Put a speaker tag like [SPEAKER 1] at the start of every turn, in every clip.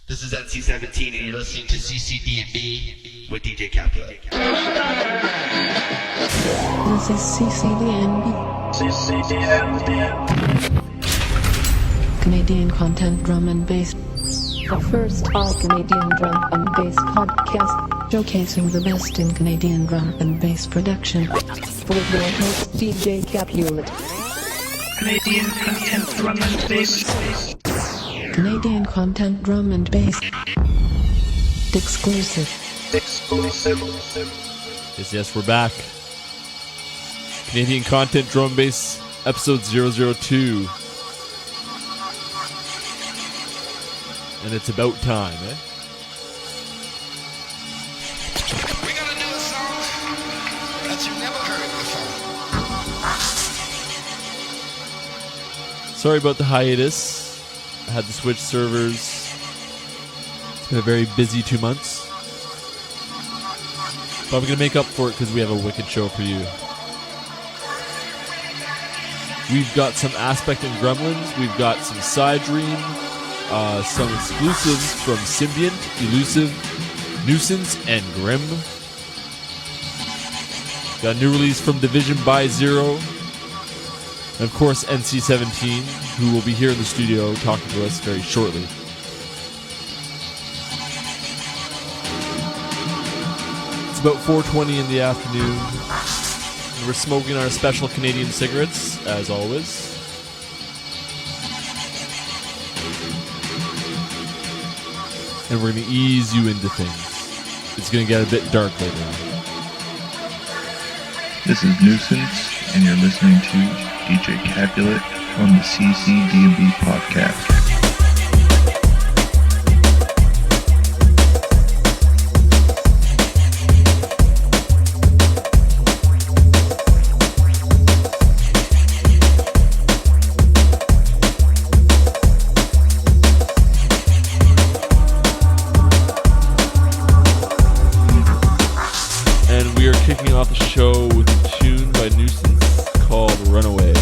[SPEAKER 1] This is NC-17 and you're listening to CCDnB with DJ Kapulet.
[SPEAKER 2] This is CCDnB. Canadian content drum and bass. The first all-Canadian drum and bass podcast showcasing the best in Canadian drum and bass production. With your host DJ Kapulet.
[SPEAKER 3] Canadian content drum and bass.
[SPEAKER 2] Canadian content drum and bass. Exclusive.
[SPEAKER 4] Yes, we're back. Canadian content drum bass episode 002. And it's about time, eh?
[SPEAKER 5] We got a new song that you never heard before.
[SPEAKER 4] Sorry about the hiatus. I had to switch servers. It's been a very busy 2 months. But I'm going to make up for it because we have a wicked show for you. We've got some Aspect and Gremlinz. We've got some Psidream. Some exclusives from Symbiant, Elusive, Nusance, and Grimm. Got a new release from Division by Zero. And of course, NC-17, who will be here in the studio talking to us very shortly. It's about 4:20 in the afternoon. And we're smoking our special Canadian cigarettes, as always. And we're going to ease you into things. It's going to get a bit dark later on.
[SPEAKER 6] This is Nusance, and you're listening to DJ Kapulet on the CCDnB podcast.
[SPEAKER 4] Kicking off the show with a tune by Nusance called Runaway.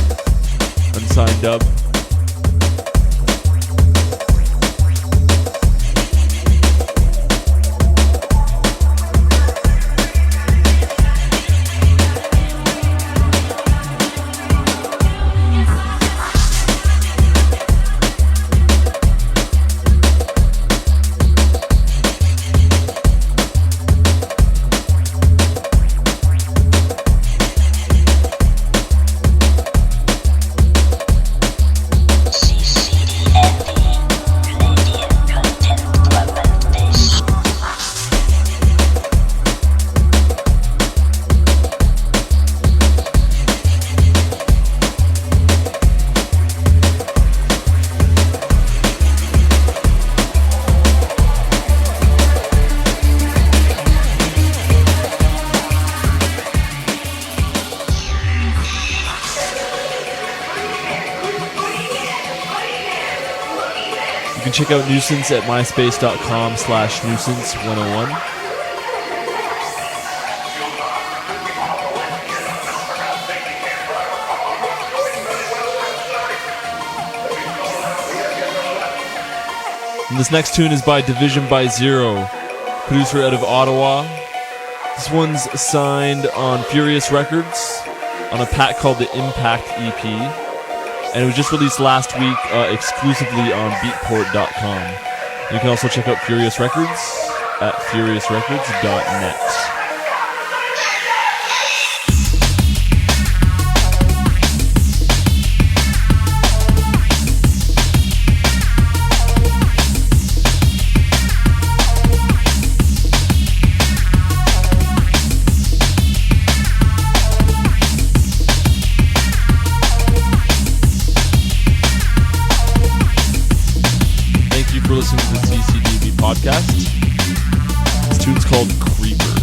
[SPEAKER 4] Unsigned dub. Check out Nusance at myspace.com/Nusance101. And this next tune is by Division by Zero, producer out of Ottawa. This one's signed on Furious Records on a pack called the Impact EP. And it was just released last week exclusively on beatport.com. You can also check out Furious Records at furiousrecords.net. For listening to the CCDnB podcast. This tune's called Creeper.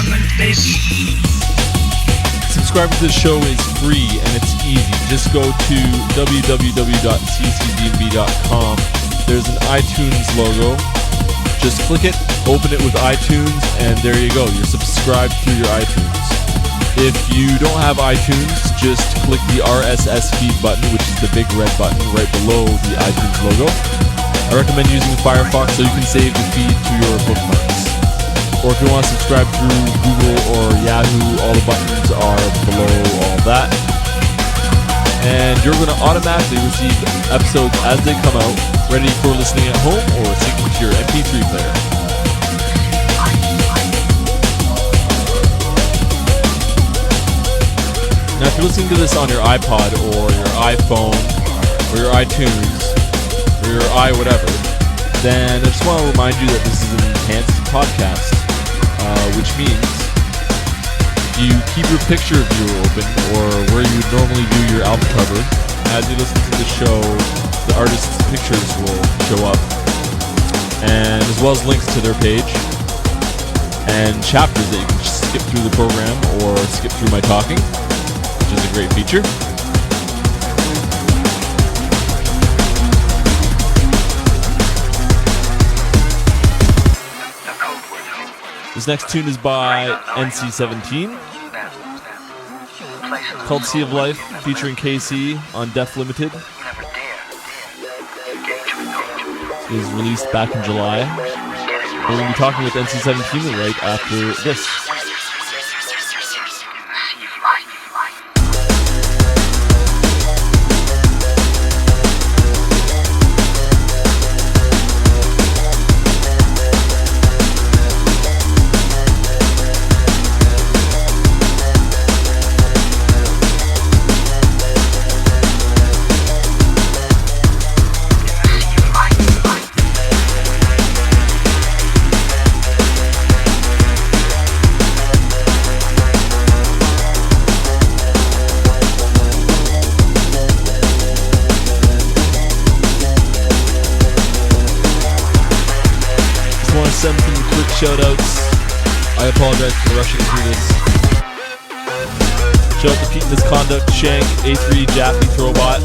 [SPEAKER 3] drum and bass.
[SPEAKER 4] Subscribing to the show is free and it's easy. Just go to www.ccdnb.com. There's an iTunes logo. Just click it, open it with iTunes, and there you go. You're subscribed through your iTunes. If you don't have iTunes, just click the RSS feed button, which is the big red button right below the iTunes logo. I recommend using Firefox so you can save the feed to your bookmarks. Or if you want to subscribe through Google or Yahoo, all the buttons are below all that. And you're going to automatically receive episodes as they come out, ready for listening at home or syncing to your MP3 player. Now, if you're listening to this on your iPod or your iPhone or your iTunes or your whatever, then I just want to remind you that this is an enhanced podcast, which means you keep your picture viewer open or where you would normally view your album cover. As you listen to the show, the artist's pictures will show up, and as well as links to their page and chapters that you can just skip through the program or skip through my talking, which is a great feature. This next tune is by NC-17, called Sea of Life, featuring KC on Def Limited. It was released back in July. We're going to be talking with NC-17 right after this. Send some quick shoutouts. I apologize for rushing through this. Shout out to Pete Misconduct, Shank, A3, Jaffe, Throwbot,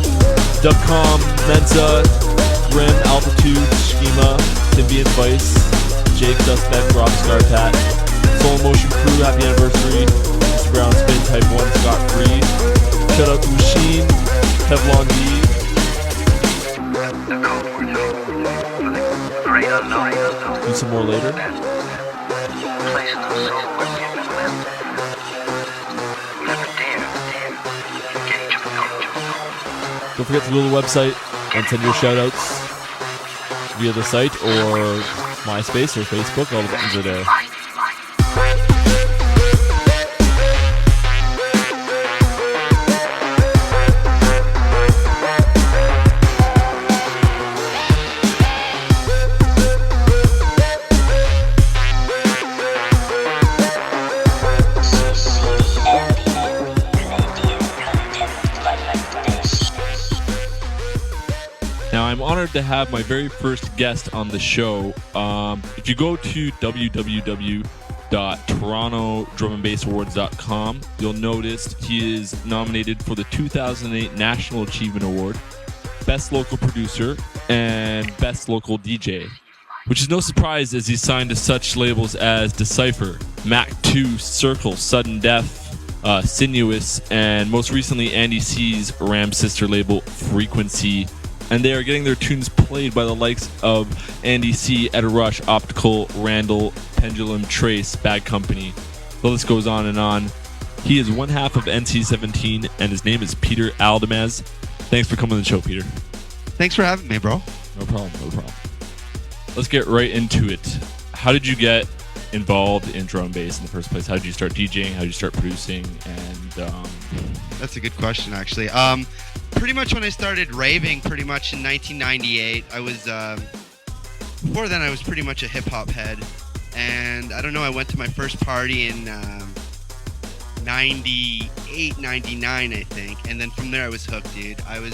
[SPEAKER 4] Dubcom, Mensa, Grimm, Altitude, Schema, Symbiant Vice, Jake, Suspect, Rockstar Tat, Soul Motion Crew, Happy Anniversary, Mr. Brown Spin, Type 1, Scott Free. Shout out to Machine, Teflon D. Do some more later. Don't forget to go to the website and send your shoutouts via the site or MySpace or Facebook. All the buttons are there. I'm honored to have my very first guest on the show. If you go to www.torontodrumandbassawards.com, you'll notice he is nominated for the 2008 National Achievement Award, Best Local Producer, and Best Local DJ, which is no surprise as he's signed to such labels as Decipher, Mac 2, Circle, Sudden Death, Sinuous, and most recently Andy C's Ram sister label Frequency. And they are getting their tunes played by the likes of Andy C, Ed Rush, Optical, Randall, Pendulum, Trace, Bad Company. The list goes on and on. He is one half of NC-17, and his name is Peter Aldemez. Thanks for coming on the show, Peter.
[SPEAKER 1] Thanks for having me, bro.
[SPEAKER 4] No problem. Let's get right into it. How did you get involved in drum and bass in the first place? How did you start DJing? How did you start producing? And
[SPEAKER 1] that's a good question, actually. Pretty much when I started raving, pretty much in 1998, I was, before then I was pretty much a hip-hop head, and I don't know, I went to my first party in 98, 99, I think, and then from there I was hooked, dude. I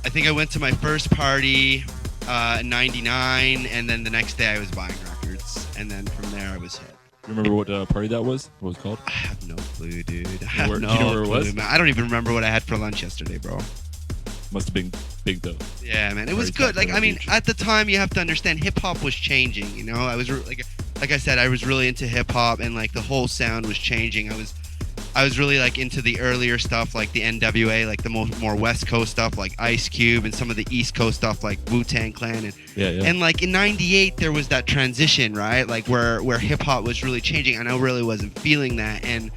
[SPEAKER 1] think I went to my first party in 99, and then the next day I was buying records, and then from there I was hooked.
[SPEAKER 4] You remember what party that was? What was it called?
[SPEAKER 1] I have no clue, dude. I
[SPEAKER 4] Do
[SPEAKER 1] have
[SPEAKER 4] you
[SPEAKER 1] no
[SPEAKER 4] know where it
[SPEAKER 1] clue,
[SPEAKER 4] was?
[SPEAKER 1] man. I don't even remember what I had for lunch yesterday, bro.
[SPEAKER 4] Must have been big though.
[SPEAKER 1] Yeah, man, it was
[SPEAKER 4] Party
[SPEAKER 1] good. Like,
[SPEAKER 4] Taco
[SPEAKER 1] I mean,
[SPEAKER 4] Beach.
[SPEAKER 1] at the time, you have to understand, hip hop was changing. You know, I was like I said, I was really into hip hop, and like the whole sound was changing. I was really like into the earlier stuff, like the NWA, like the more West Coast stuff, like Ice Cube, and some of the East Coast stuff, like Wu-Tang Clan, and like in '98 there was that transition, right? Like where hip hop was really changing, and I really wasn't feeling that. And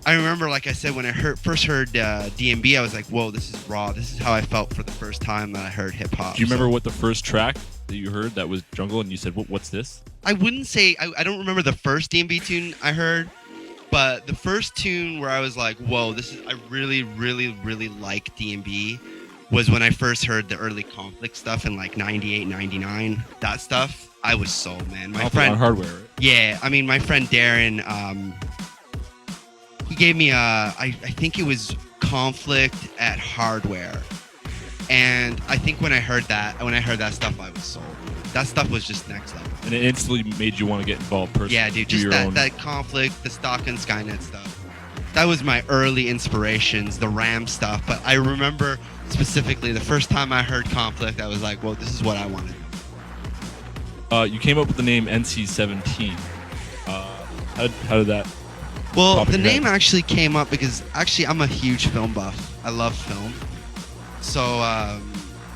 [SPEAKER 1] I remember, like I said, when I first heard DnB, I was like, whoa, this is raw. This is how I felt for the first time that I heard hip hop.
[SPEAKER 4] Do you remember what the first track that you heard that was jungle, and you said, "What's this?"
[SPEAKER 1] I wouldn't say I don't remember the first DnB tune I heard, but the first tune where I was like, whoa, this is, I really, really, really like DnB, was when I first heard the early Conflict stuff in like 98, 99. That stuff, I was sold, man. My friend
[SPEAKER 4] on Hardware, right?
[SPEAKER 1] Yeah, I mean, my friend Darren, he gave me I think it was Conflict at Hardware. And I think when I heard that stuff, I was sold. That stuff was just next level.
[SPEAKER 4] And it instantly made you want to get involved personally.
[SPEAKER 1] Yeah, dude,
[SPEAKER 4] do
[SPEAKER 1] just
[SPEAKER 4] your own.
[SPEAKER 1] that Conflict, the Stock and Skynet stuff. That was my early inspirations, the RAM stuff. But I remember specifically the first time I heard Conflict, I was like, well, this is what I wanted.
[SPEAKER 4] You came up with the name NC-17. How did that?
[SPEAKER 1] Well,
[SPEAKER 4] pop in
[SPEAKER 1] the
[SPEAKER 4] your
[SPEAKER 1] name
[SPEAKER 4] head?
[SPEAKER 1] actually came up because actually I'm a huge film buff. I love film. So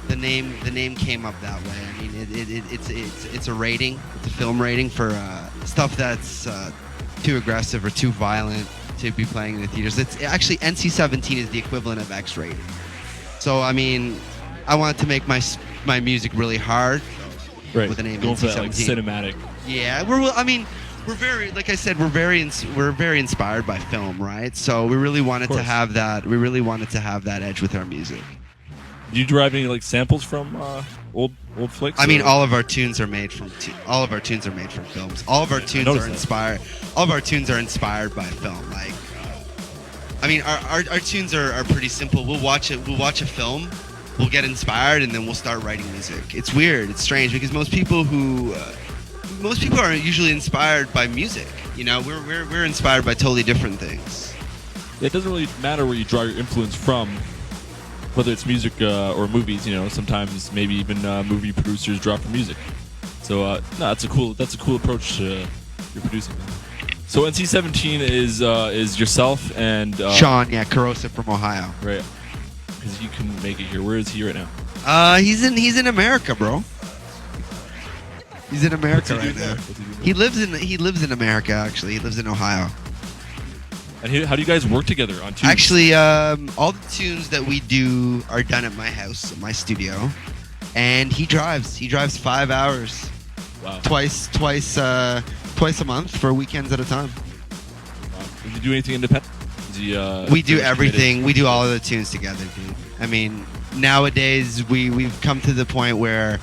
[SPEAKER 1] the name came up that way. I mean, it's a rating. It's a film rating for stuff that's too aggressive or too violent to be playing in the theaters. It's actually NC-17 is the equivalent of X rated. So I mean, I wanted to make my music really hard.
[SPEAKER 4] Right.
[SPEAKER 1] With the name
[SPEAKER 4] Going for that like
[SPEAKER 1] NC-17.
[SPEAKER 4] cinematic.
[SPEAKER 1] Yeah, we're very, like I said, we're very inspired by film, right? So we really wanted to
[SPEAKER 4] course.
[SPEAKER 1] have that. We really wanted to have that edge with our music.
[SPEAKER 4] Do you derive any like samples from old flicks?
[SPEAKER 1] I mean,
[SPEAKER 4] or-
[SPEAKER 1] all of our tunes are made from films. All of our tunes
[SPEAKER 4] noticed that.
[SPEAKER 1] All of our tunes are inspired by film. Like, I mean, our tunes are pretty simple. We'll watch a film, we'll get inspired, and then we'll start writing music. It's weird. It's strange because most people are usually inspired by music. You know, we're inspired by totally different things.
[SPEAKER 4] It doesn't really matter where you draw your influence from, whether it's music or movies. You know, sometimes maybe even movie producers draw from music. So no, that's a cool approach to your producing. So NC-17 is yourself and
[SPEAKER 1] Sean, yeah, Corrosive from Ohio.
[SPEAKER 4] right? Because he couldn't make it here. Where is he right now?
[SPEAKER 1] He's in America, bro. He's in America
[SPEAKER 4] What's he
[SPEAKER 1] right
[SPEAKER 4] doing
[SPEAKER 1] now.
[SPEAKER 4] there? What's he doing there?
[SPEAKER 1] He lives in America actually. He lives in Ohio.
[SPEAKER 4] And how do you guys work together on tunes?
[SPEAKER 1] Actually, all the tunes that we do are done at my house, at my studio, and he drives. He drives 5 hours,
[SPEAKER 4] Wow.
[SPEAKER 1] twice a month for weekends at a time.
[SPEAKER 4] Wow. Does he do anything independent? Is he,
[SPEAKER 1] We do
[SPEAKER 4] very
[SPEAKER 1] everything. We do all of the tunes together, dude. I mean, nowadays we've come to the point where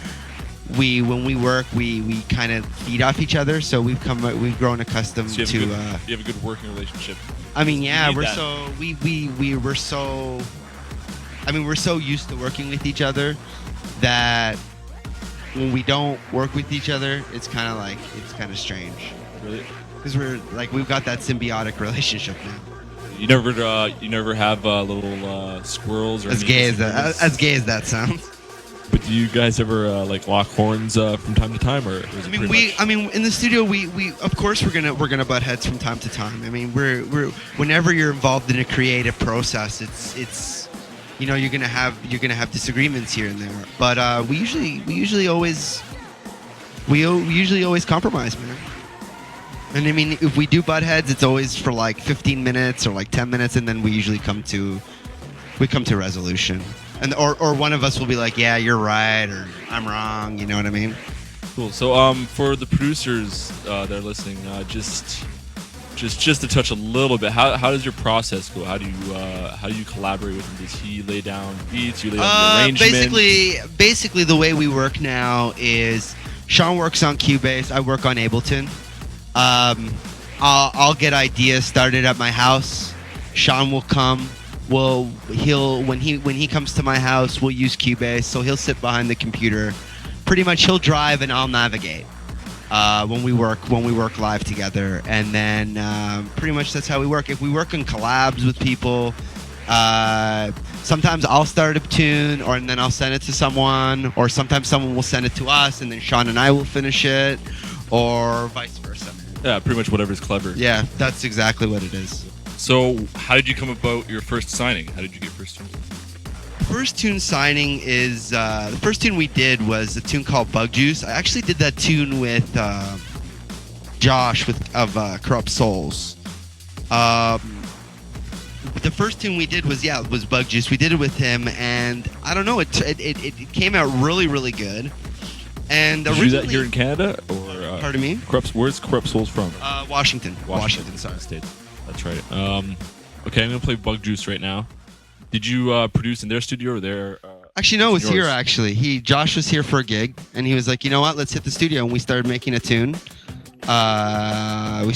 [SPEAKER 1] when we work, we kind of feed off each other. So we've grown accustomed
[SPEAKER 4] committed? So
[SPEAKER 1] to.
[SPEAKER 4] you have a good working relationship.
[SPEAKER 1] I mean, yeah,
[SPEAKER 4] need
[SPEAKER 1] we're
[SPEAKER 4] that.
[SPEAKER 1] so we're so. I mean, we're so used to working with each other that when we don't work with each other, it's kind of strange
[SPEAKER 4] Really?
[SPEAKER 1] because we've got that symbiotic relationship now.
[SPEAKER 4] You never have little squirrels or
[SPEAKER 1] As
[SPEAKER 4] any
[SPEAKER 1] gay as
[SPEAKER 4] disagreements?
[SPEAKER 1] as gay as that sounds.
[SPEAKER 4] But do you guys ever like lock horns from time to time, or? Is it pretty much-
[SPEAKER 1] I mean, in the studio, we of course we're gonna butt heads from time to time. I mean, we're whenever you're involved in a creative process, it's you know you're gonna have disagreements here and there. But we usually always compromise, man. And I mean, if we do butt heads, it's always for like 15 minutes or like 10 minutes, and then we usually come to resolution. And or one of us will be like, yeah, you're right, or I'm wrong. You know what I mean?
[SPEAKER 4] Cool. So for the producers that are listening, just to touch a little bit, how does your process go? How do you collaborate with him? Does he lay down beats? You lay down the arrangement?
[SPEAKER 1] Basically, the way we work now is Sean works on Cubase. I work on Ableton. I'll get ideas started at my house. Sean will come. When he comes to my house, we'll use Cubase. So he'll sit behind the computer. Pretty much, he'll drive and I'll navigate. when we work live together, and then pretty much that's how we work. If we work on collabs with people, sometimes I'll start a tune, and then I'll send it to someone, or sometimes someone will send it to us, and then Sean and I will finish it, or vice versa.
[SPEAKER 4] Yeah, pretty much whatever's clever.
[SPEAKER 1] Yeah, that's exactly what it is.
[SPEAKER 7] So, how did you come about your first signing? How did you get first tune?
[SPEAKER 1] First tune signing is the first tune we did was a tune called Bug Juice. I actually did that tune with Josh of Corrupt Souls. The first tune we did was Bug Juice. We did it with him, and I don't know, it came out really, really good. And
[SPEAKER 4] did you do that here in Canada, or
[SPEAKER 1] pardon me?
[SPEAKER 4] Where's Corrupt Souls from?
[SPEAKER 1] Washington,
[SPEAKER 4] sorry. State. That's right. Okay, I'm gonna play Bug Juice right now. Did you produce in their studio or their?
[SPEAKER 1] Actually, no, it was here. Actually, Josh was here for a gig, and he was like, "You know what? Let's hit the studio." And we started making a tune. And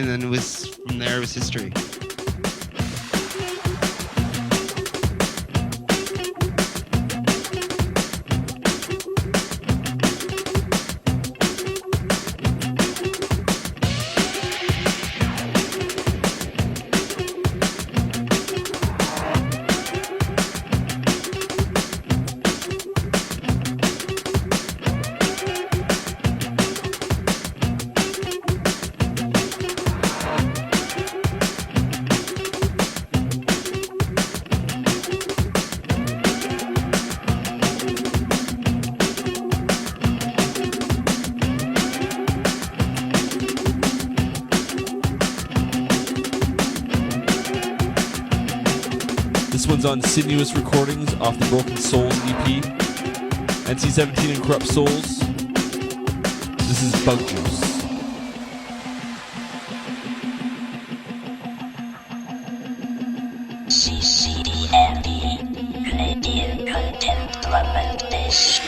[SPEAKER 1] then it was from there. It was history.
[SPEAKER 4] This one's on Sinuous Recordings off the Broken Souls EP. NC-17 and Corrupt Souls. This is Bug Juice.
[SPEAKER 8] CCDnB, Canadian Content Drum and Bass.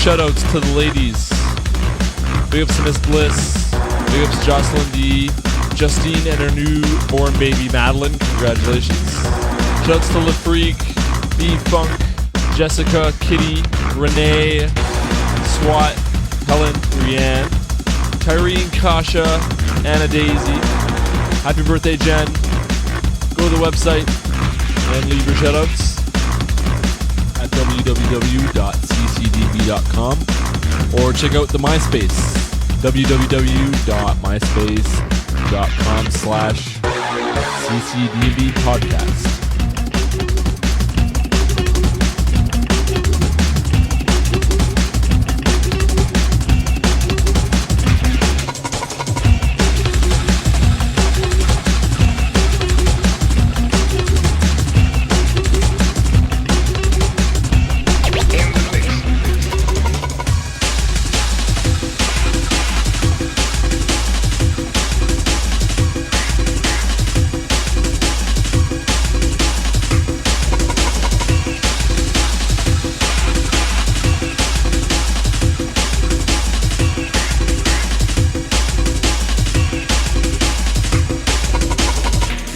[SPEAKER 4] Shoutouts to the ladies. Big ups to Miss Bliss. Big ups to Jocelyn D. Justine and her newborn baby Madeline. Congratulations. Shoutouts to LaFreak, B-Funk, Jessica, Kitty, Renee, Swat, Helen, Rianne, Tyrene, Kasha, Anna Daisy. Happy birthday, Jen. Go to the website and leave your shoutouts at www.ccdnb.com or check out the MySpace, www.myspace.com/CCDnB podcast.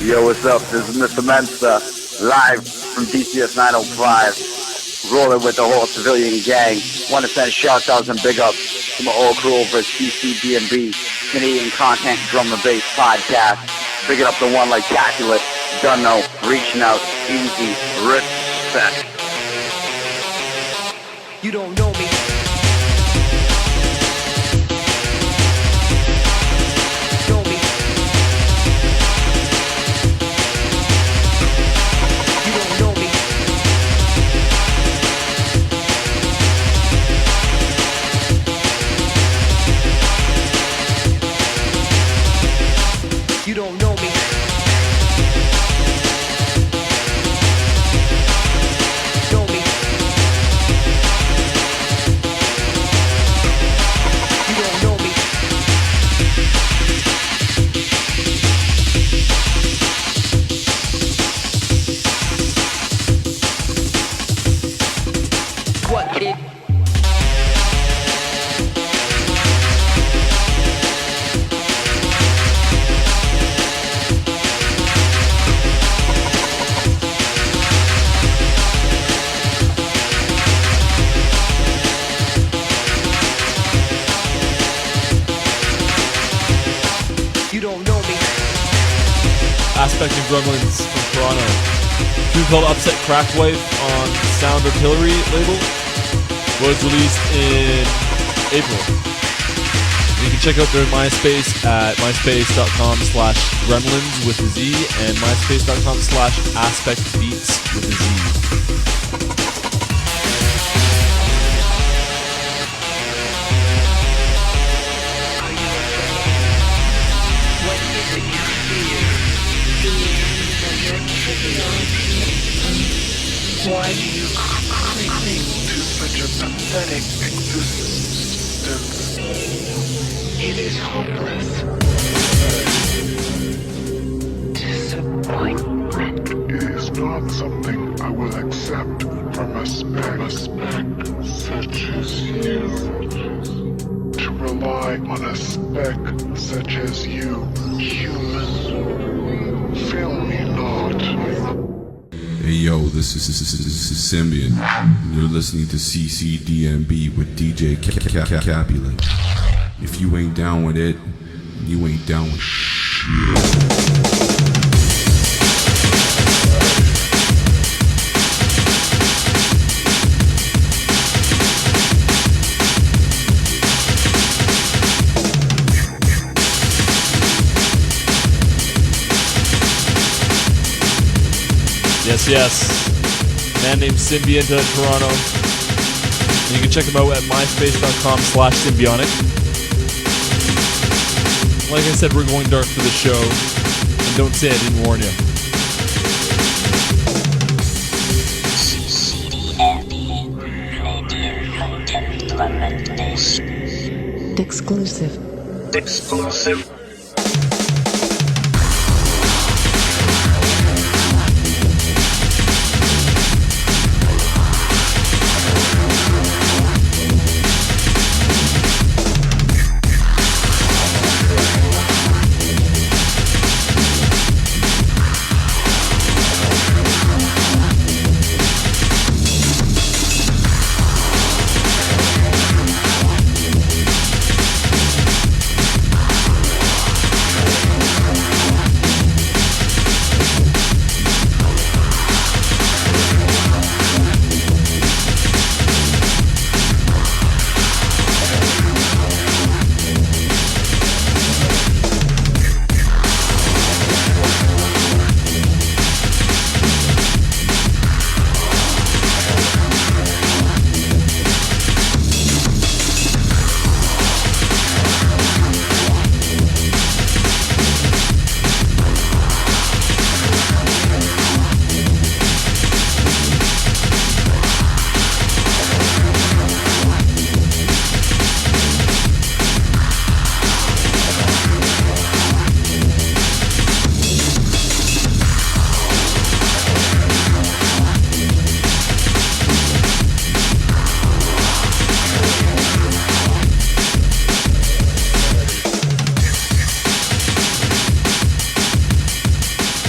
[SPEAKER 9] Yo, what's up? This is Mr. Mensa, live from DCS 905, rolling with the whole civilian gang. Want to send shout outs and big ups to my old crew over at CCDnB, Canadian Content Drum and Bass Podcast. Picking up the one like Kapulet, done know, reaching out, easy, respect.
[SPEAKER 10] You don't know me. Know me. You don't know me. You don't know me. Know me. You don't know me. What, kid? You don't know me.
[SPEAKER 4] Aspect and Gremlinz from Toronto. Tune called Upset Crackwife on Sound Artillery label. Was released in April. You can check out their MySpace at myspace.com/gremlinz with a Z and myspace.com/aspectbeats with a Z.
[SPEAKER 3] What is it you fear? Why do you cling to such a pathetic existence? It is hopeless. Disappointment. It is not something I will accept from a spec such as you. To rely on a spec such as you, human. Fail me not.
[SPEAKER 11] Hey yo, this is Symbiant. You're listening to CCDnB with DJ Kapulet. If you ain't down with it, you ain't down with shit.
[SPEAKER 4] Yes. Man named Symbiant in Toronto. And you can check him out at myspace.com/symbiotic. Like I said, we're going dark for the show. And don't say I didn't warn you.
[SPEAKER 8] CCDnB, Canadian Content Drum and Bass.
[SPEAKER 2] Exclusive.
[SPEAKER 3] Exclusive.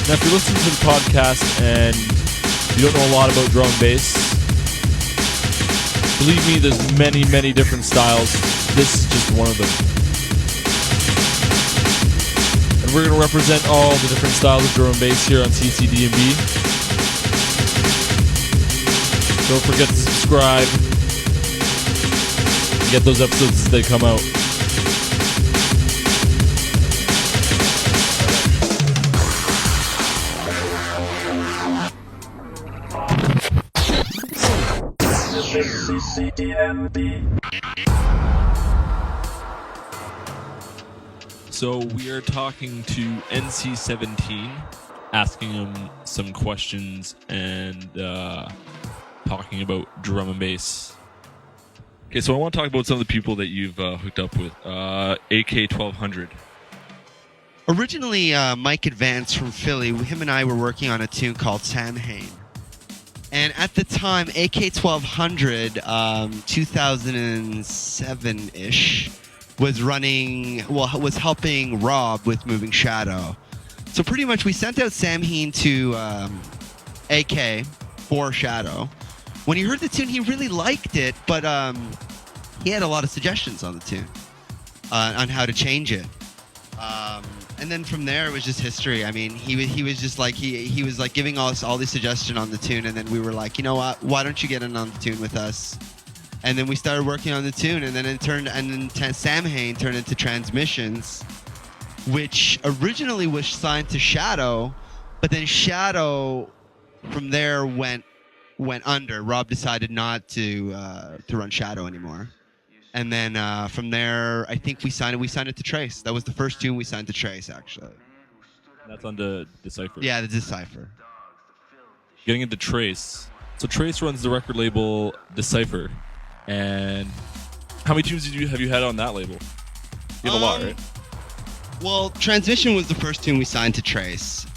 [SPEAKER 4] Now, if you're listening to the podcast and you don't know a lot about drum and bass, Believe me, there's many, many different styles. This is just one of them. And we're going to represent all the different styles of drum and bass here on CCDnB. Don't forget to subscribe. Get those episodes as they come out. So we are talking to NC-17, asking him some questions and talking about drum and bass. Okay, so I want to talk about some of the people that you've hooked up with. AK-1200.
[SPEAKER 1] Originally, Mike Advance from Philly, him and I were working on a tune called Samhain. And at the time, AK-1200, 2007-ish, was helping Rob with Moving Shadow. So pretty much we sent out Samhain to AK for Shadow. When he heard the tune, he really liked it, but he had a lot of suggestions on the tune, on how to change it. And then from there, it was just history. I mean, he was just like, he was like giving us all these suggestions on the tune, and then we were like, you know what, why don't you get in on the tune with us? And then we started working on the tune, and then Samhain turned into Transmissions, which originally was signed to Shadow, but then Shadow from there went under. Rob decided not to run Shadow anymore. And then from there, I think we signed it to Trace. That was the first tune we signed to Trace, actually.
[SPEAKER 4] That's on the Decipher.
[SPEAKER 1] Yeah, the Decipher.
[SPEAKER 4] Getting into Trace. So Trace runs the record label Decipher. And how many tunes have you had on that label? You have a lot, right?
[SPEAKER 1] Well, Transmission was the first tune we signed to Trace.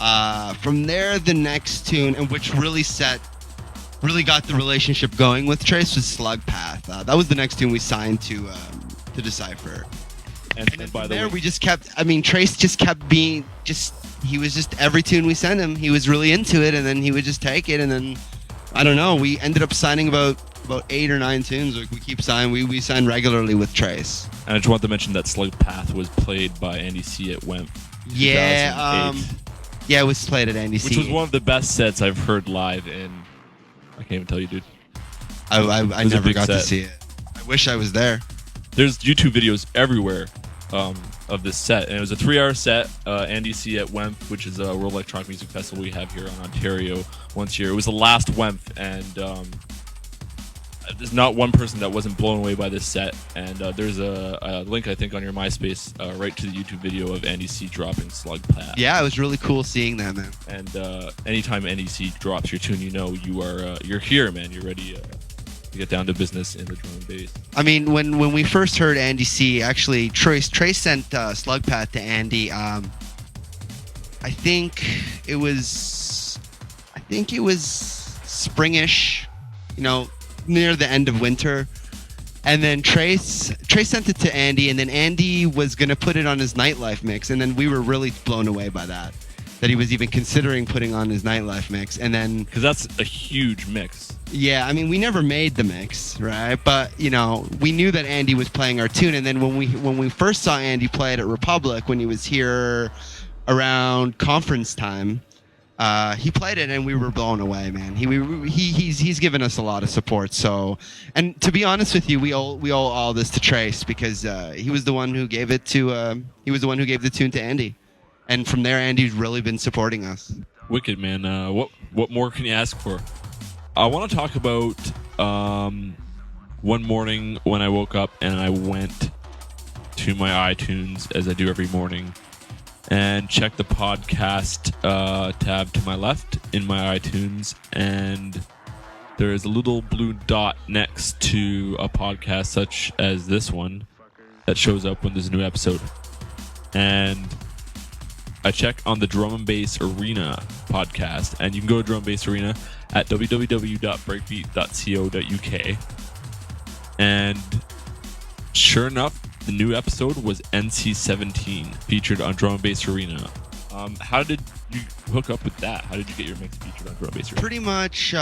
[SPEAKER 1] From there, the next tune, and which really got the relationship going with Trace, was Slug Path. That was the next tune we signed to Decipher. And then by the way, we just kept. I mean, Trace just kept being he was just every tune we sent him, he was really into it, and then he would just take it, and then I don't know. We ended up signing about 8 or 9 tunes. Like, we keep signing. We sign regularly with Trace.
[SPEAKER 4] And I just want to mention that Slug Path was played by Andy C at WEMP.
[SPEAKER 1] Yeah, yeah, it was played at Andy C.
[SPEAKER 4] Which was one of the best sets I've heard live in. I can't even tell you, dude.
[SPEAKER 1] I never got to see it. I wish I was there.
[SPEAKER 4] There's YouTube videos everywhere of this set, and it was a 3-hour set. Andy C at WEMP, which is a World Electronic Music Festival we have here in Ontario once a year. It was the last WEMP, and there's not one person that wasn't blown away by this set. And there's a link, I think, on your MySpace right to the YouTube video of Andy C dropping Slug Path.
[SPEAKER 1] Yeah, it was really cool seeing that, man.
[SPEAKER 4] And anytime Andy C drops your tune, you know you're here, man. You're ready to get down to business in the drum and bass. I
[SPEAKER 1] mean, when we first heard Andy C, actually, Trace sent Slug Path to Andy. I think it was springish, near the end of winter. And then Trace sent it to Andy, and then Andy was going to put it on his Nightlife mix, and then we were really blown away by that he was even considering putting on his Nightlife mix. And then,
[SPEAKER 4] because that's a huge mix.
[SPEAKER 1] Yeah, I mean, we never made the mix, right? But we knew that Andy was playing our tune, and then when we first saw Andy play it at Republic, when he was here around conference time, he played it, and we were blown away, man. He's given us a lot of support. So, and to be honest with you, we owe all this to Trace, because he was the one who gave the tune to Andy, and from there, Andy's really been supporting us.
[SPEAKER 4] Wicked, man. What more can you ask for? I want to talk about one morning when I woke up and I went to my iTunes, as I do every morning, and checked the podcast tab to my left in my iTunes, and there is a little blue dot next to a podcast such as this one that shows up when there's a new episode. And I check on the Drum and Bass Arena podcast, and you can go to Drum and Bass Arena at www.breakbeat.co.uk. And sure enough, the new episode was NC-17, featured on Drum and Bass Arena. How did you hook up with that? How did you get your mix featured on Drum and Bass Arena?
[SPEAKER 1] Pretty much,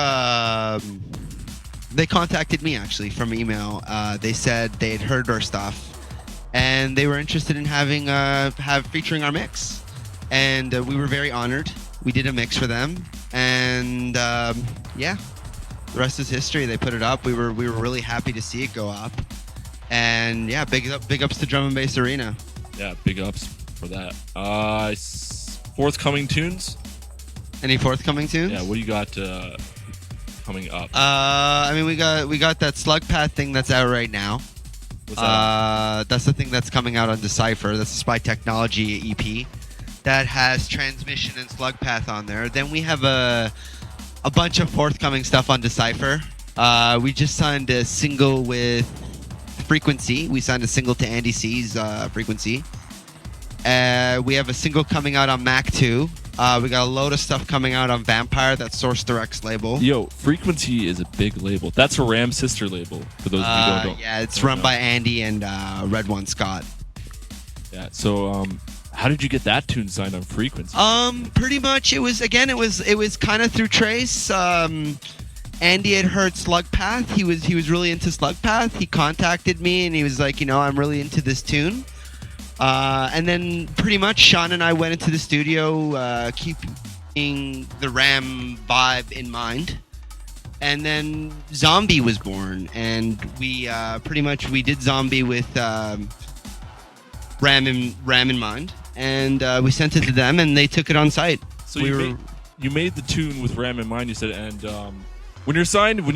[SPEAKER 1] they contacted me actually from email. They said they had heard our stuff, and they were interested in featuring our mix, and we were very honored. We did a mix for them, and yeah, the rest is history. They put it up. We were really happy to see it go up, and yeah, big ups to Drum and Bass Arena.
[SPEAKER 7] Yeah, big ups for that. Forthcoming tunes?
[SPEAKER 1] Any forthcoming tunes?
[SPEAKER 7] Yeah, what do you got coming up?
[SPEAKER 1] I mean, we got that Slug Path thing that's out right now.
[SPEAKER 7] What's that?
[SPEAKER 1] That's the thing that's coming out on Decipher. That's the Spy Technology EP that has Transmission and Slug Path on there. Then we have a bunch of forthcoming stuff on Decipher. We just signed a single with Frequency. We signed a single to Andy C's Frequency. We have a single coming out on Mac 2. We got a load of stuff coming out on Vampire, that's Source Direct's label.
[SPEAKER 7] Yo, Frequency is a big label. That's a Ram sister label, for those of you who don't.
[SPEAKER 1] Yeah, it's run by Andy and Red One Scott.
[SPEAKER 7] Yeah, so how did you get that tune signed on Frequency?
[SPEAKER 1] Pretty much it was kind of through Trace. Andy had heard Slug Path. He was really into Slug Path. He contacted me and he was like, I'm really into this tune. And then pretty much Sean and I went into the studio, keeping the Ram vibe in mind. And then Zombie was born, and we we did Zombie with Ram in mind, and we sent it to them, and they took it on site.
[SPEAKER 7] So you made the tune with Ram in mind, you said, and when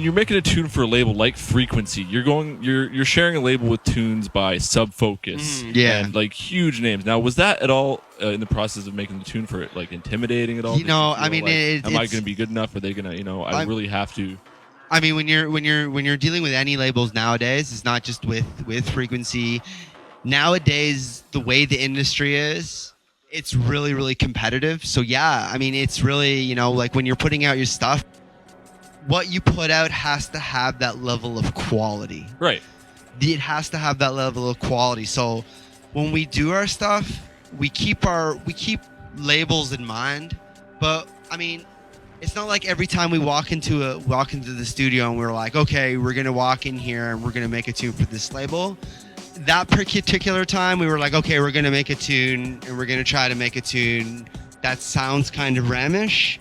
[SPEAKER 7] you're making a tune for a label like Frequency, you're sharing a label with tunes by Subfocus, and like huge names. Now, was that at all in the process of making the tune for it, like intimidating at all?
[SPEAKER 1] I mean,
[SPEAKER 7] am I going to be good enough? Are they going to, I really have to?
[SPEAKER 1] I mean, when you're dealing with any labels nowadays, it's not just with Frequency. Nowadays, the way the industry is, it's really, really competitive. So yeah, I mean, it's really, like when you're putting out your stuff, what you put out has to have that level of quality.
[SPEAKER 7] Right.
[SPEAKER 1] It has to have that level of quality. So when we do our stuff, we keep labels in mind. But I mean, it's not like every time we walk into the studio and we're like, okay, we're gonna walk in here and we're gonna make a tune for this label. That particular time, we were like, okay, we're gonna make a tune and we're gonna try to make a tune that sounds kind of Ramish.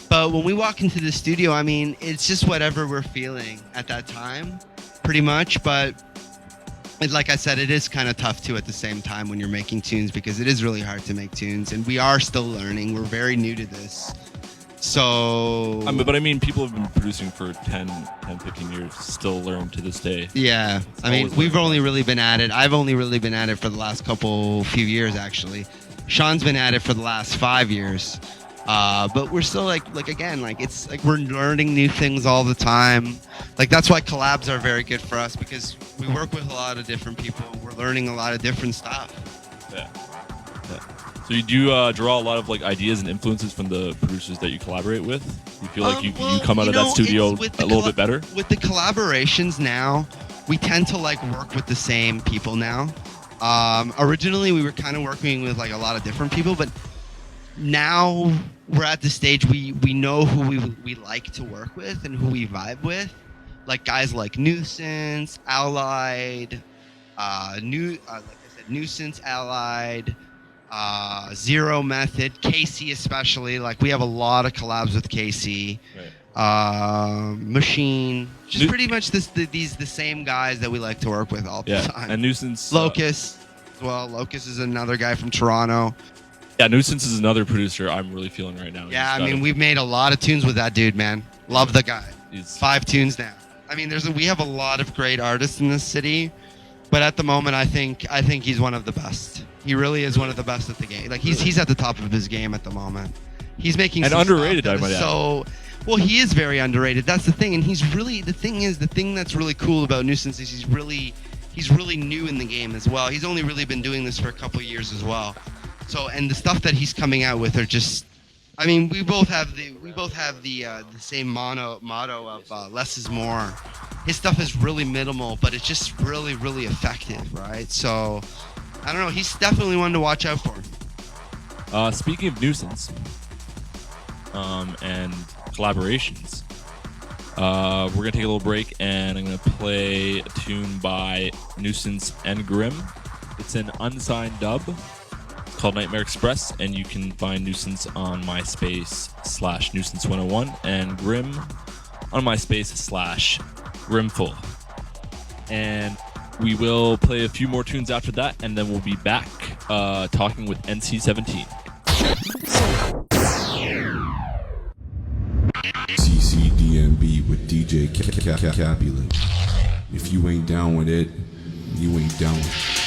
[SPEAKER 1] But when we walk into the studio, I mean, it's just whatever we're feeling at that time, pretty much. But like I said, it is kind of tough too at the same time when you're making tunes, because it is really hard to make tunes, and we are still learning. We're very new to this. So...
[SPEAKER 7] but I mean, people have been producing for 10, 15 years, still learn to this day.
[SPEAKER 1] Yeah. I mean, we've only really been at it. I've only really been at it for the last few years, actually. Sean's been at it for the last 5 years. But we're still it's like we're learning new things all the time. Like, that's why collabs are very good for us, because we work with a lot of different people. We're learning a lot of different stuff.
[SPEAKER 7] Yeah. So you do draw a lot of like ideas and influences from the producers that you collaborate with? You feel like you come out of that studio a little bit better? With
[SPEAKER 1] the collaborations now, we tend to like work with the same people now. Originally, we were kind of working with like a lot of different people, but now we're at the stage we know who we like to work with and who we vibe with, like guys like Nusance, Allied, Nusance, Allied, Zero Method, Casey especially. Like, we have a lot of collabs with Casey, right. Machine, just pretty much the same guys that we like to work with all the time.
[SPEAKER 7] And Nusance,
[SPEAKER 1] Locust as well. Locust is another guy from Toronto.
[SPEAKER 7] Yeah, Nusance is another producer I'm really feeling right now.
[SPEAKER 1] Yeah, I mean, we've made a lot of tunes with that dude, man. Love the guy. 5 tunes now. I mean, we have a lot of great artists in this city, but at the moment, I think he's one of the best. He really is one of the best at the game. Like, he's at the top of his game at the moment. He's making some
[SPEAKER 7] underrated,
[SPEAKER 1] stuff that is so. Well, he is very underrated. That's the thing, and he's really the thing that's really cool about Nusance is he's really new in the game as well. He's only really been doing this for a couple of years as well. So, and the stuff that he's coming out with are just, I mean, we both have the same motto of less is more. His stuff is really minimal, but it's just really, really effective, right? So, I don't know. He's definitely one to watch out for.
[SPEAKER 7] Speaking of Nusance and collaborations, We're going to take a little break, and I'm going to play a tune by Nusance and Grimm. It's an unsigned dub called Nightmare Express, and you can find Nusance on MySpace /Nusance101 and Grimm on MySpace /Grimful. And we will play a few more tunes after that, and then we'll be back talking with NC-17.
[SPEAKER 11] CCDnB with DJ Capulet. If you ain't down with it, you ain't down with it.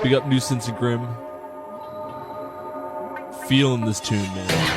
[SPEAKER 4] Big up Nusance and Grimm. Feeling this tune, man.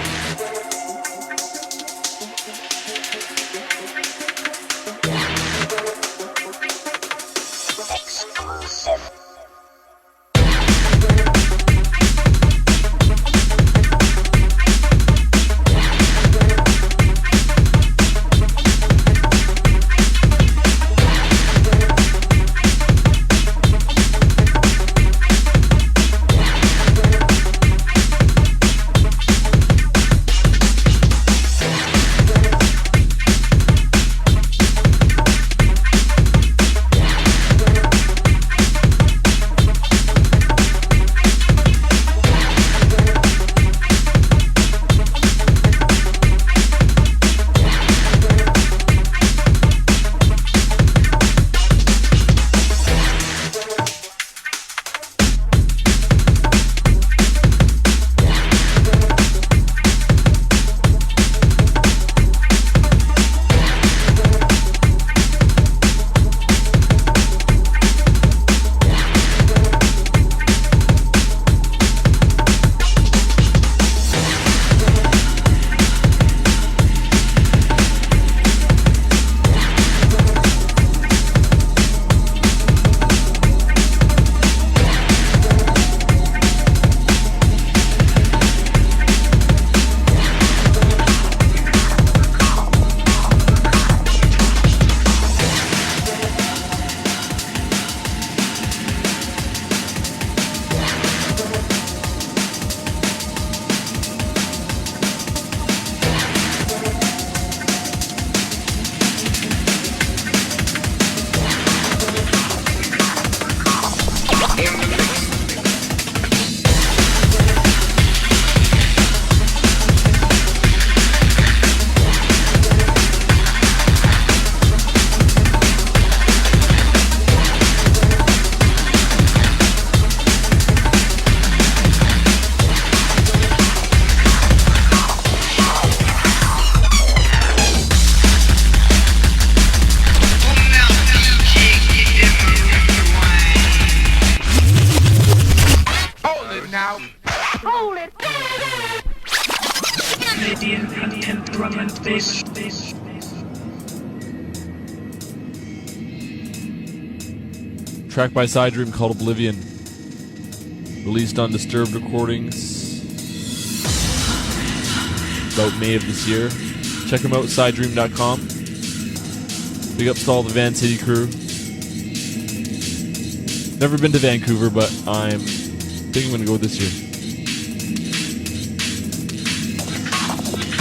[SPEAKER 4] Track by Psidream called Oblivion. Released on Disturbed Recordings about May of this year. Check them out, Psidream.com. Big ups to all the Van City crew. Never been to Vancouver, but I think I'm going to go this year.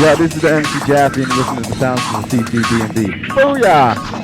[SPEAKER 12] Yeah, this is the MC Jaffe and listening to the sounds of the CCDnB. Booyah!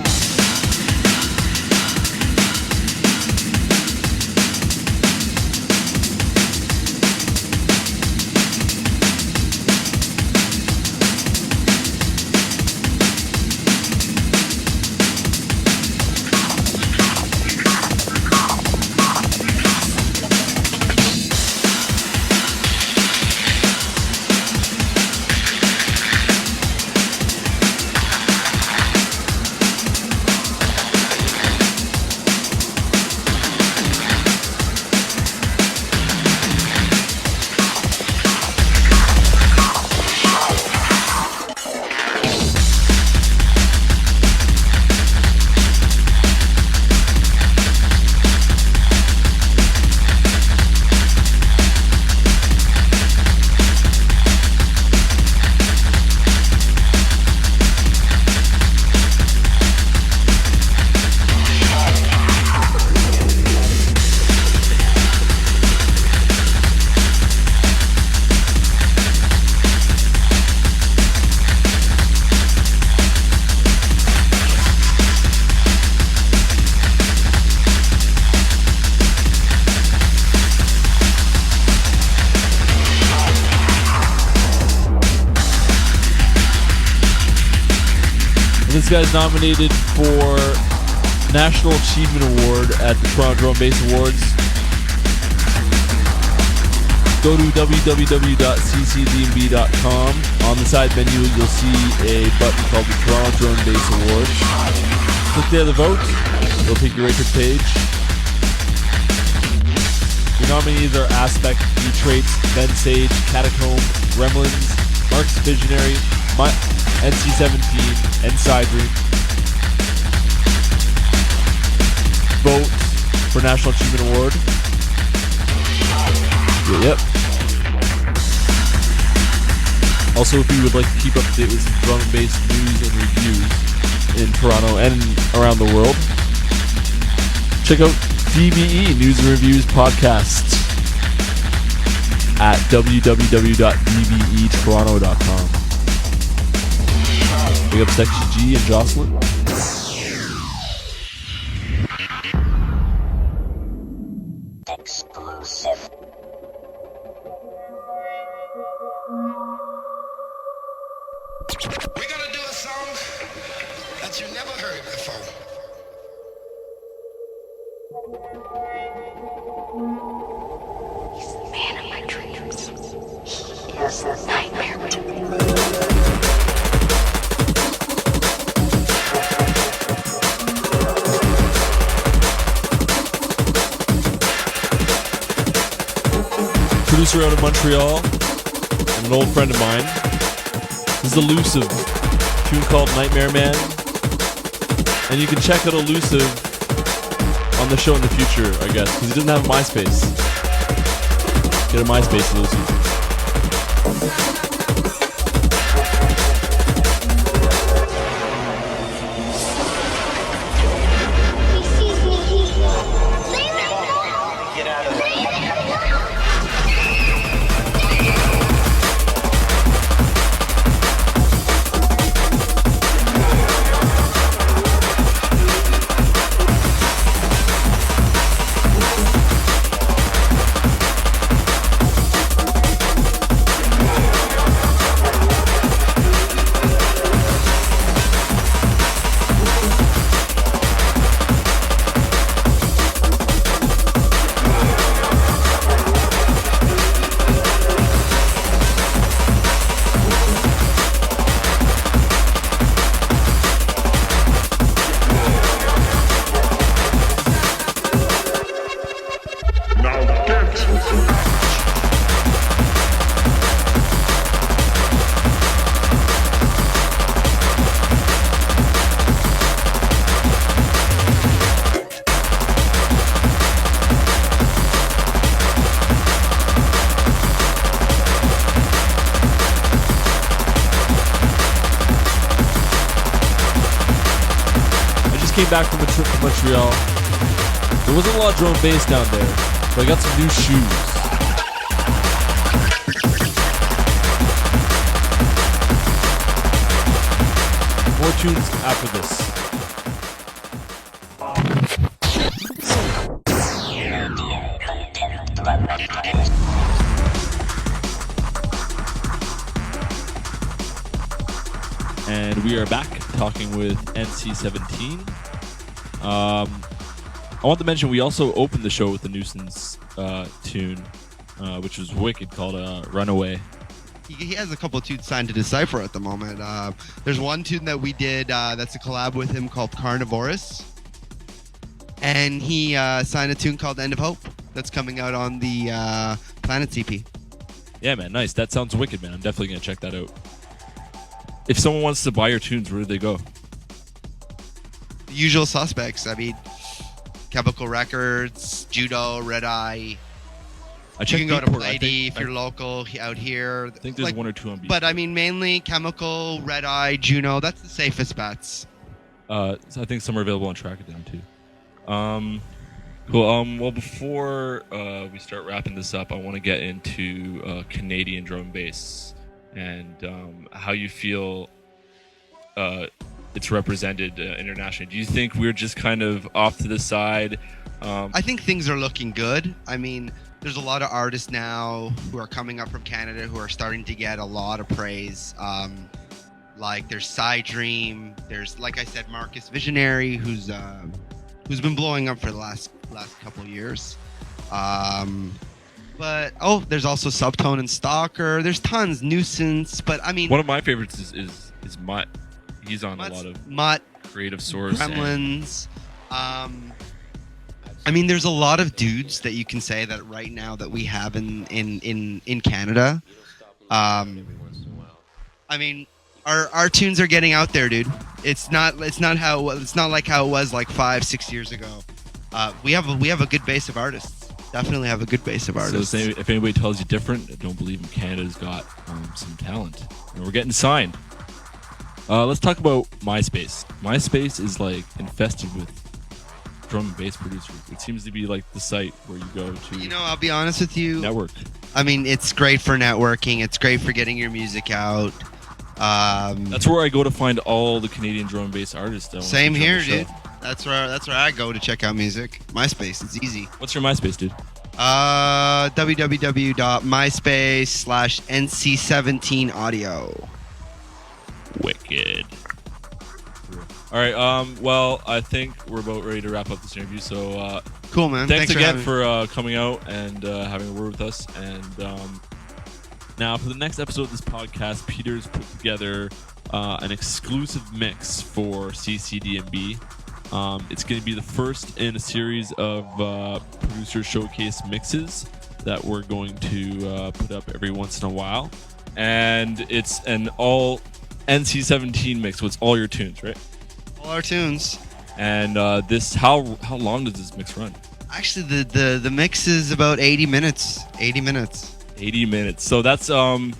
[SPEAKER 4] This guy's nominated for National Achievement Award at the Toronto Drum and Bass Awards. Go to www.ccdnb.com. On the side menu, you'll see a button called the Toronto Drum and Bass Awards. Click there to vote. It'll take you right to the page. Your nominees are Aspect, E-Traits, Ben Sage, Catacomb, Gremlinz, Mark's Visionary, NC-17, and Psidream. Vote for National Achievement Award. Yep. Also, if you would like to keep up to date with some drum and bass news and reviews in Toronto and around the world, check out DBE News and Reviews Podcasts at www.dbetoronto.com. Big up Section G and Jocelyn.
[SPEAKER 8] Exclusive.
[SPEAKER 5] We're gonna do a song that you never heard before.
[SPEAKER 8] He's the man of my dreams. He is a nightmare to me.
[SPEAKER 4] Producer out of Montreal and an old friend of mine. This is Elusive, a tune called Nightmare Man. And you can check out Elusive on the show in the future, I guess, because he doesn't have a MySpace. Get a MySpace, Elusive. Came back from a trip to Montreal. There wasn't a lot of drum and bass down there, but I got some new shoes. More tunes after this. And we are back talking with NC-17. I want to mention we also opened the show with the Nusance tune, which was wicked, called Runaway.
[SPEAKER 1] He has a couple of tunes signed to Decipher at the moment. There's one tune that we did that's a collab with him called Carnivorous. And he signed a tune called End of Hope that's coming out on the Planets EP.
[SPEAKER 4] Yeah, man, nice. That sounds wicked, man. I'm definitely going to check that out. If someone wants to buy your tunes, where do they go?
[SPEAKER 1] The usual suspects. I mean, Chemical Records, Judo, Red Eye. You can go to Plady if you're local out here.
[SPEAKER 4] I think there's one or two on Beatport.
[SPEAKER 1] But I mean, mainly Chemical, Red Eye, Juno. That's the safest bets.
[SPEAKER 4] So I think some are available on Trackdown too. Cool. Well, before we start wrapping this up, I want to get into Canadian drum and bass and how you feel it's represented internationally. Do you think we're just kind of off to the side?
[SPEAKER 1] I think things are looking good. I mean, there's a lot of artists now who are coming up from Canada who are starting to get a lot of praise. Like there's Psidream. There's, like I said, Marcus Visionary, who's been blowing up for the last couple years. But there's also Subtone and Stalker. There's tons. Nusance. But I mean,
[SPEAKER 7] one of my favorites is Mutt. He's on a lot of
[SPEAKER 1] Mutt,
[SPEAKER 7] Creative Source,
[SPEAKER 1] Gremlinz. I mean, there's a lot of dudes that you can say that right now that we have in Canada. I mean, our tunes are getting out there, dude. It's not like how it was like 5-6 years ago. We have a good base of artists. Definitely have a good base of artists.
[SPEAKER 7] So if anybody tells you different, I don't believe Canada's got some talent, and we're getting signed. Let's talk about MySpace. MySpace is like infested with drum and bass producers. It seems to be like the site where you go to.
[SPEAKER 1] You know, I'll be honest with you.
[SPEAKER 7] Network.
[SPEAKER 1] I mean, it's great for networking. It's great for getting your music out.
[SPEAKER 7] That's where I go to find all the Canadian drum and bass artists.
[SPEAKER 1] Same here, dude. That's where I go to check out music. MySpace, it's easy.
[SPEAKER 7] What's your MySpace, dude?
[SPEAKER 1] www.myspace/NC-17 audio.
[SPEAKER 7] Wicked. All right. Well, I think we're about ready to wrap up this interview. So
[SPEAKER 1] cool, man.
[SPEAKER 7] Thanks again for coming out and having a word with us. And now for the next episode of this podcast, Peter's put together an exclusive mix for CCDnB. It's going to be the first in a series of producer showcase mixes that we're going to put up every once in a while. And it's an all NC-17 mix, so it's all your tunes, right?
[SPEAKER 1] All our tunes.
[SPEAKER 7] And this, how long does this mix run?
[SPEAKER 1] Actually, the mix is about 80 minutes. 80 minutes.
[SPEAKER 7] 80 minutes. So that's if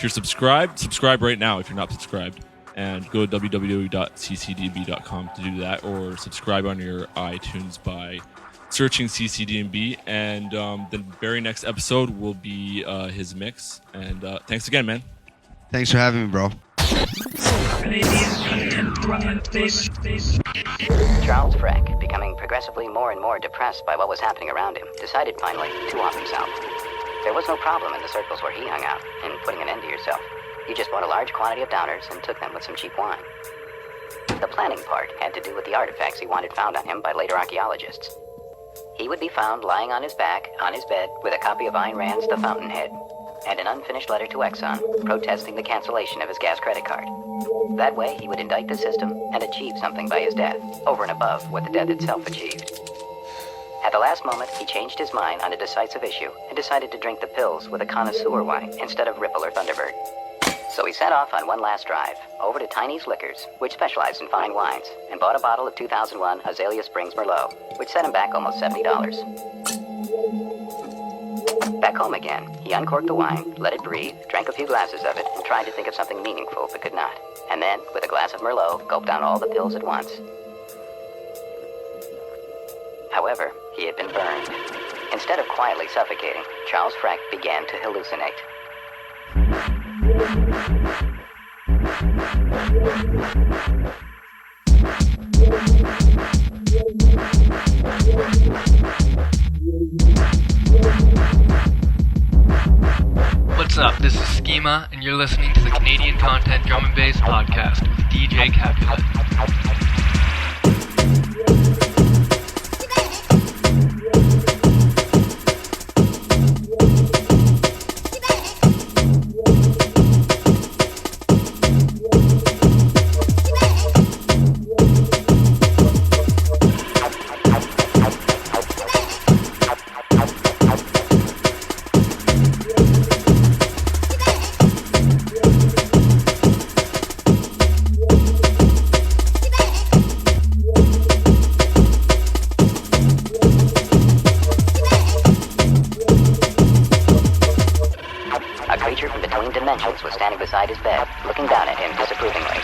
[SPEAKER 7] you're subscribe right now if you're not subscribed. And go to www.ccdnb.com to do that, or subscribe on your iTunes by searching CCDnB. And the very next episode will be his mix. And thanks again, man.
[SPEAKER 1] Thanks for having me, bro.
[SPEAKER 13] Charles Freck, becoming progressively more and more depressed by what was happening around him, decided finally to off himself. There was no problem in the circles where he hung out in putting an end to yourself. You just bought a large quantity of downers and took them with some cheap wine. The planning part had to do with the artifacts he wanted found on him by later archaeologists. He would be found lying on his back, on his bed, with a copy of Ayn Rand's The Fountainhead, and an unfinished letter to Exxon protesting the cancellation of his gas credit card. That way, he would indict the system and achieve something by his death, over and above what the death itself achieved. At the last moment, he changed his mind on a decisive issue and decided to drink the pills with a connoisseur wine instead of Ripple or Thunderbird. So he set off on one last drive, over to Tiny's Liquors, which specialized in fine wines, and bought a bottle of 2001 Azalea Springs Merlot, which set him back almost $70. Back home again, he uncorked the wine, let it breathe, drank a few glasses of it, and tried to think of something meaningful, but could not. And then, with a glass of Merlot, gulped down all the pills at once. However, he had been burned. Instead of quietly suffocating, Charles Freck began to hallucinate.
[SPEAKER 14] What's up? This is Schema, and you're listening to the Canadian Content Drum and Bass Podcast with DJ Kapulet.
[SPEAKER 13] Was standing beside his bed, looking down at him disapprovingly.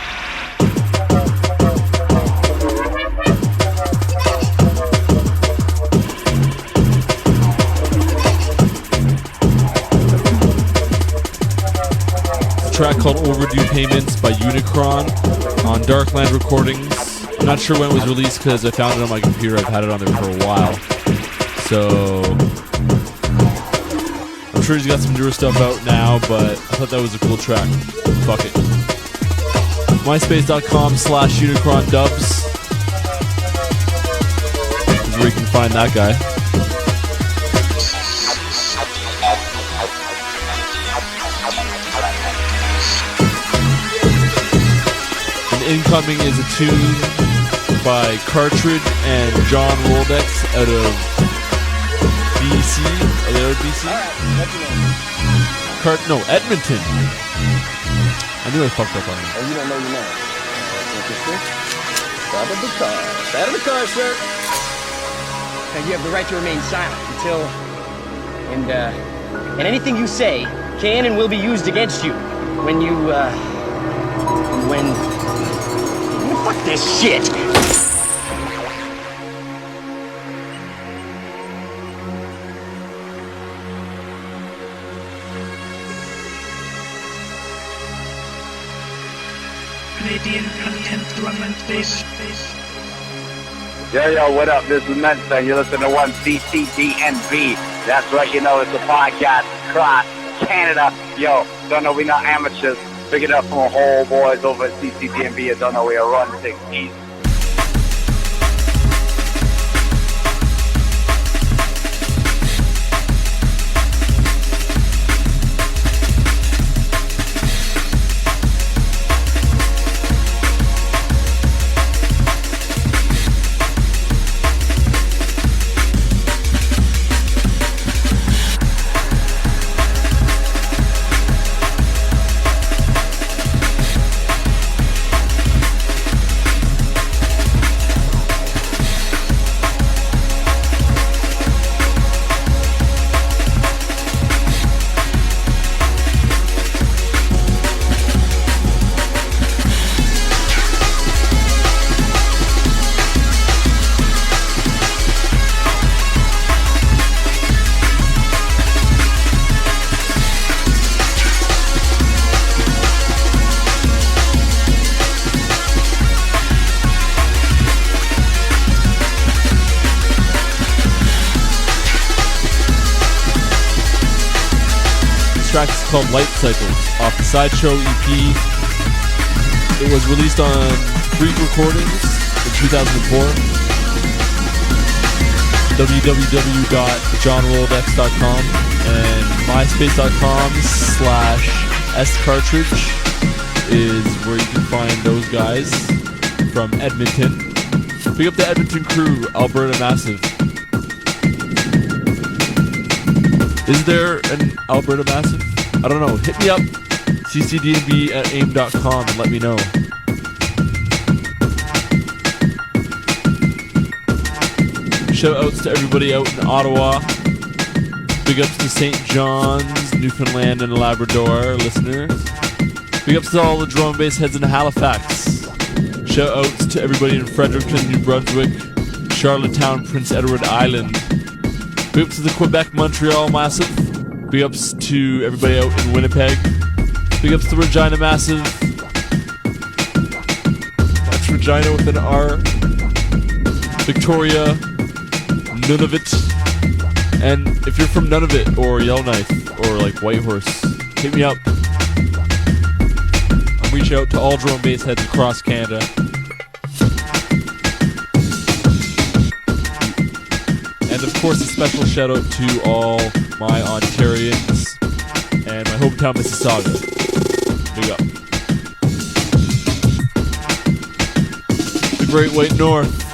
[SPEAKER 4] A track called Overdue Payments by Unicron on Darkland Recordings. I'm not sure when it was released because I found it on my computer. I've had it on there for a while. So I'm sure he's got some newer stuff out now, but I thought that was a cool track. Fuck it. MySpace.com/Unicron Dubs is where you can find that guy. And incoming is a tune by Cartridge and John Jolodex out of BC. Are they out of BC? Edmonton. I knew I fucked up on it.
[SPEAKER 15] Oh, you don't know your name. Out of the car. Out of the car, sir.
[SPEAKER 16] And you have the right to remain silent until... And anything you say can and will be used against you when you, Fuck this shit!
[SPEAKER 17] Canadian content drum and bass.
[SPEAKER 9] Yo, what up? This is Mensa. You're listening to one CCDnB. That's right, you know, it's a podcast across Canada. Yo, don't know we not amateurs. Pick it up from a whole boys over at CCDnB. I don't know we are run 6 East.
[SPEAKER 4] Track is called Light Cycles off the Sideshow EP. It was released on Freak Recordings in 2004. www.johnrolledex.com and myspace.com/scartridge is where you can find those guys from Edmonton. Pick up the Edmonton crew, Alberta Massive. Is there an Alberta Massive? I don't know. Hit me up, ccdnb@aim.com, and let me know. Shout outs to everybody out in Ottawa. Big ups to St. John's, Newfoundland, and Labrador listeners. Big ups to all the drum and bass heads in Halifax. Shout outs to everybody in Fredericton, New Brunswick, Charlottetown, Prince Edward Island. Big ups to the Quebec Montreal Massive. Big ups to everybody out in Winnipeg. Big ups to Regina Massive. That's Regina with an R. Victoria, Nunavut. And if you're from Nunavut or Yellowknife or like Whitehorse, hit me up. I'm reaching out to all drum and bass heads across Canada. And of course, a special shout out to all my Ontarians and my hometown Mississauga. Big up. The Great White North.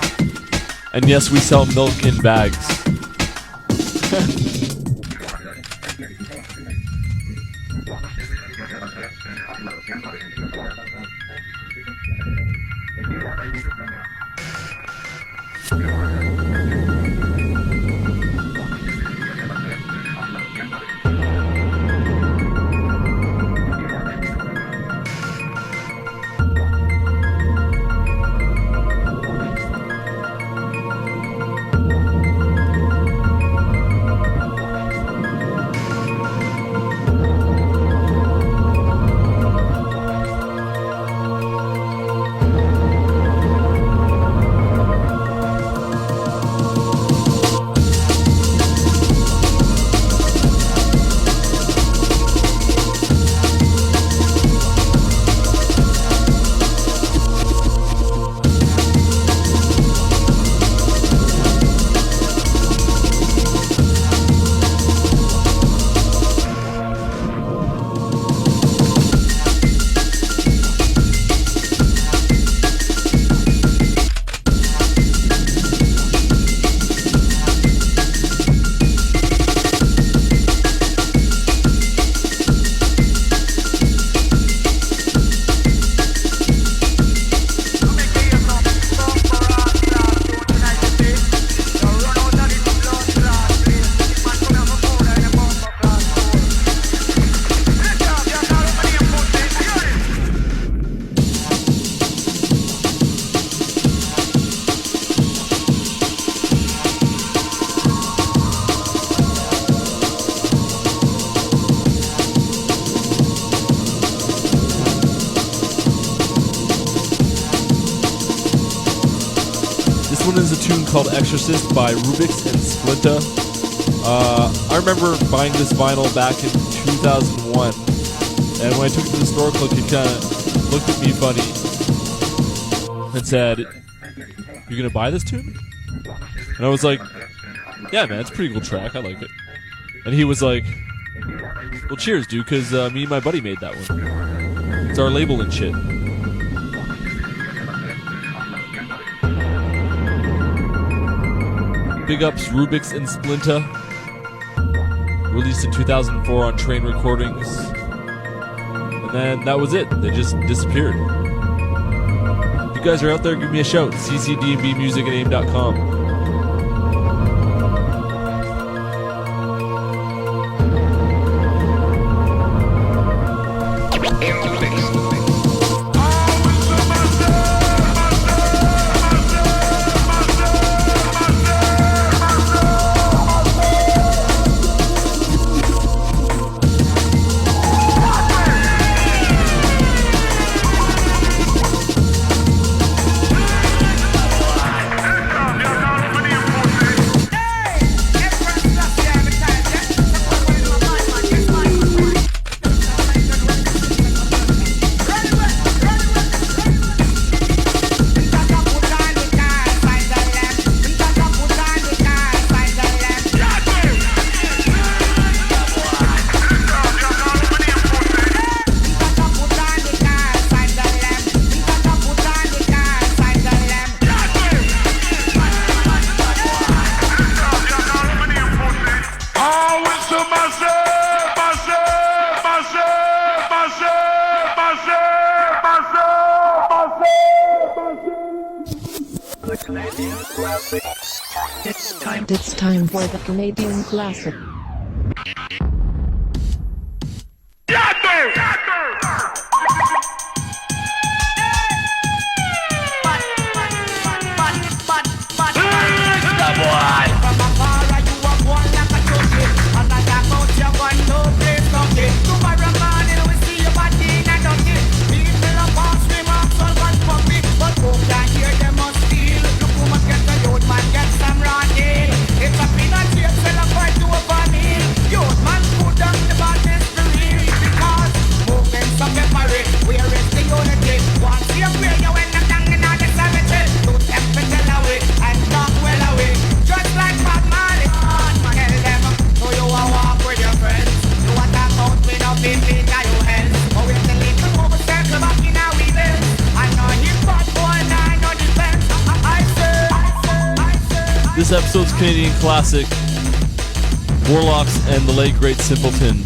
[SPEAKER 4] And yes, we sell milk in bags. one is a tune called Exorcist by Rubix and Splinta. I remember buying this vinyl back in 2001, and when I took it to the store clerk, he kind of looked at me funny and said, "You're gonna buy this tune?" And I was like, "Yeah, man, it's a pretty cool track. I like it." And he was like, "Well, cheers, dude, because me and my buddy made that one. It's our label and shit." Big ups Rubix and Splinta. Released in 2004 on Train Recordings. And then that was it. They just disappeared. If you guys are out there, give me a shout. CCDnBmusic@aim.com.
[SPEAKER 2] It's time for the Canadian Classic.
[SPEAKER 4] This episode's Canadian Classic, Warlockz and the late great Simpleton,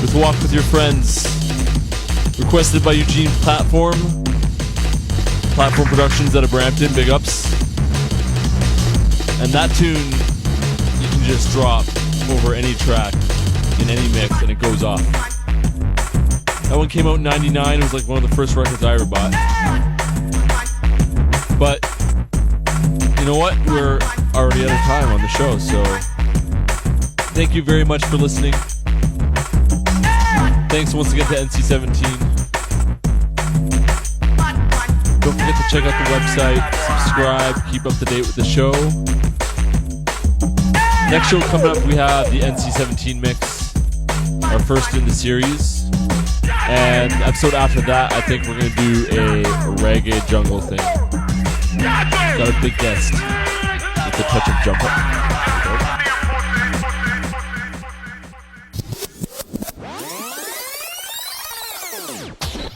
[SPEAKER 4] with Walk With Your Friends, requested by Eugene Platform Productions out of Brampton, big ups. And that tune, you can just drop over any track, in any mix, and it goes off. That one came out in 99, it was like one of the first records I ever bought. But, you know what, we're already out of time on the show, so thank you very much for listening. Thanks once again to NC-17. Don't forget to check out the website, subscribe, keep up to date with the show. Next show coming up, we have the NC-17 mix, our first in the series. And the episode after that, I think we're going to do a reggae jungle thing. Got a big guest with a touch of jump up.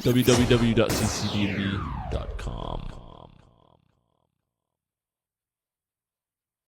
[SPEAKER 4] www.ccdnb.com